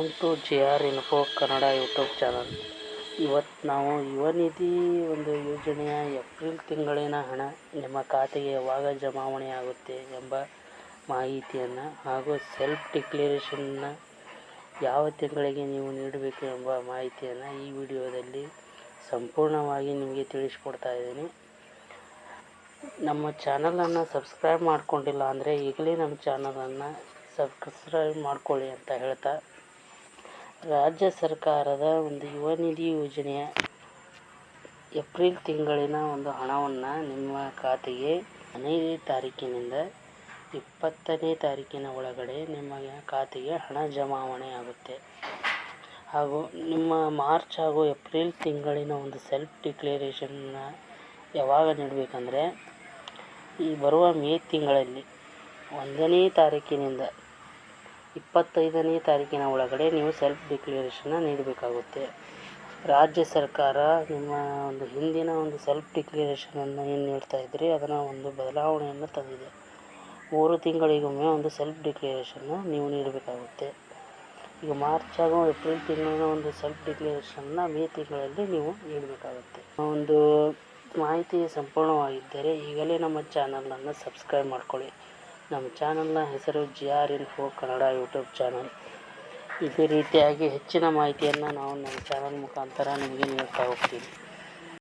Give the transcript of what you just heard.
Welcome to JR info Kannada YouTube channel. ಇವತ್ತು ನಾವು ಯುವ ನಿಧಿ ಒಂದು ಯೋಜನೆಯ ಏಪ್ರಿಲ್ ತಿಂಗಳಿನ ಹಣ ನಿಮ್ಮ ಖಾತೆಗೆ ಯಾವಾಗ ಜಮಾವಣೆ ಆಗುತ್ತೆ ಎಂಬ ಮಾಹಿತಿಯನ್ನು ಹಾಗೂ ಸೆಲ್ಫ್ ಡಿಕ್ಲರೇಷನ್ನ ಯಾವ ತಿಂಗಳಿಗೆ ನೀವು ನೀಡಬೇಕು ಎಂಬ ಮಾಹಿತಿಯನ್ನು ಈ ವಿಡಿಯೋದಲ್ಲಿ ಸಂಪೂರ್ಣವಾಗಿ ನಿಮಗೆ ತಿಳಿಸ್ಕೊಡ್ತಾ ಇದ್ದೀನಿ. ನಮ್ಮ ಚಾನಲನ್ನು ಸಬ್ಸ್ಕ್ರೈಬ್ ಮಾಡ್ಕೊಂಡಿಲ್ಲ ಅಂದರೆ ಈಗಲೇ ನಮ್ಮ ಚಾನಲನ್ನು ಸಬ್ಸ್ಕ್ರೈಬ್ ಮಾಡ್ಕೊಳ್ಳಿ ಅಂತ ಹೇಳ್ತಾ, ರಾಜ್ಯ ಸರ್ಕಾರದ ಒಂದು ಯುವ ನಿಧಿ ಯೋಜನೆಯ ಏಪ್ರಿಲ್ ತಿಂಗಳಿನ ಒಂದು ಹಣವನ್ನು ನಿಮ್ಮ ಖಾತೆಗೆ 15ನೇ ತಾರೀಕಿನಿಂದ 20ನೇ ತಾರೀಕಿನ ಒಳಗಡೆ ನಿಮ್ಮ ಖಾತೆಗೆ ಹಣ ಜಮಾವಣೆ ಆಗುತ್ತೆ. ಹಾಗೂ ನಿಮ್ಮ ಮಾರ್ಚ್ ಹಾಗೂ ಏಪ್ರಿಲ್ ತಿಂಗಳಿನ ಒಂದು ಸೆಲ್ಫ್ ಡಿಕ್ಲರೇಷನ್ನ ಯಾವಾಗ ನೀಡಬೇಕಂದ್ರೆ ಈ ಬರುವ ಮೇ ತಿಂಗಳಲ್ಲಿ 1ನೇ ತಾರೀಕಿನಿಂದ 25ನೇ ತಾರೀಕಿನ ಒಳಗಡೆ ನೀವು ಸೆಲ್ಫ್ ಡಿಕ್ಲರೇಷನ್ನ ನೀಡಬೇಕಾಗುತ್ತೆ. ರಾಜ್ಯ ಸರ್ಕಾರ ನಿಮ್ಮ ಒಂದು ಹಿಂದಿನ ಒಂದು ಸೆಲ್ಫ್ ಡಿಕ್ಲರೇಷನನ್ನು ಏನು ನೀಡ್ತಾ ಇದ್ರಿ ಅದನ್ನು ಒಂದು ಬದಲಾವಣೆಯನ್ನು ತಂದಿದೆ. 3 ತಿಂಗಳಿಗೊಮ್ಮೆ ಒಂದು ಸೆಲ್ಫ್ ಡಿಕ್ಲರೇಷನ್ನ ನೀವು ನೀಡಬೇಕಾಗುತ್ತೆ. ಈಗ ಮಾರ್ಚ್ ಹಾಗೂ ಏಪ್ರಿಲ್ ತಿಂಗಳಿನ ಒಂದು ಸೆಲ್ಫ್ ಡಿಕ್ಲರೇಷನ್ನ ಮೇ ತಿಂಗಳಲ್ಲಿ ನೀವು ನೀಡಬೇಕಾಗುತ್ತೆ. ಒಂದು ಮಾಹಿತಿ ಸಂಪೂರ್ಣವಾಗಿದ್ದರೆ ಈಗಲೇ ನಮ್ಮ ಚಾನಲನ್ನು ಸಬ್ಸ್ಕ್ರೈಬ್ ಮಾಡ್ಕೊಳ್ಳಿ. ನಮ್ಮ ಚಾನಲ್ನ ಹೆಸರು JR info Kannada YouTube channel. ಇದೇ ರೀತಿಯಾಗಿ ಹೆಚ್ಚಿನ ಮಾಹಿತಿಯನ್ನು ನಾವು ನಮ್ಮ ಚಾನಲ್ ಮುಖಾಂತರ ನಿಮಗೆ ನೀಡ್ತಾ ಹೋಗ್ತೀವಿ.